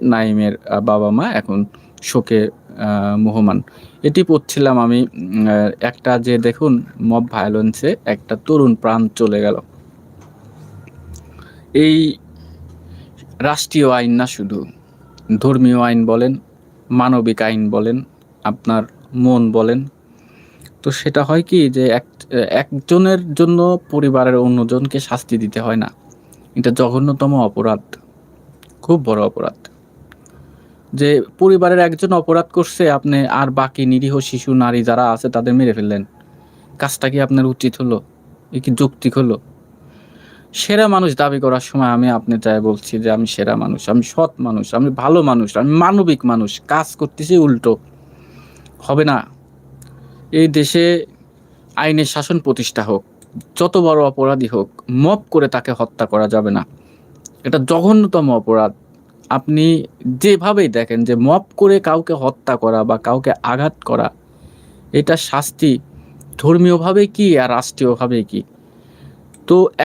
নাঈমের বাবা-মা এখন শোকে মুহ্যমান। এটি পড়ছিলাম আমি একটা যে দেখুন মব ভায়োলেন্সে একটা তরুণ প্রাণ চলে গেল। এই রাষ্ট্রীয় আইন না শুধু, ধর্মীয় আইন বলেন, মানবিক আইন বলেন, আপনার মন বলেন। তো সেটা হয় কি যে একজনের জন্য পরিবারের অন্যজনকে শাস্তি দিতে হয় না। এটা জঘন্যতম অপরাধ। খুব বড় অপরাধ। যে পরিবারের একজন অপরাধ করছে আপনি আর বাকি নিরীহ শিশু নারী যারা আছে তাদের মেরে ফেললেন। কাজটা কি আপনার উচিত হলো? এ কি যৌক্তিক হলো? সেরা মানুষ দাবি করার সময় আমি আপনার চাই বলছি যে আমি সেরা মানুষ, আমি সৎ মানুষ, আমি ভালো মানুষ, আমি মানবিক মানুষ। কাজ করতেছি উল্টো। হবে না। এই দেশে আইনের শাসন প্রতিষ্ঠা হোক। যত বড় অপরাধী হোক, মপ করে তাকে হত্যা করা যাবে না। এটা জঘন্যতম অপরাধ। আপনি যেভাবেই দেখেন যে মপ করে কাউকে হত্যা করা বা কাউকে আঘাত করা, এটার শাস্তি ধর্মীয়ভাবে কি আর রাষ্ট্রীয়ভাবে কি? তো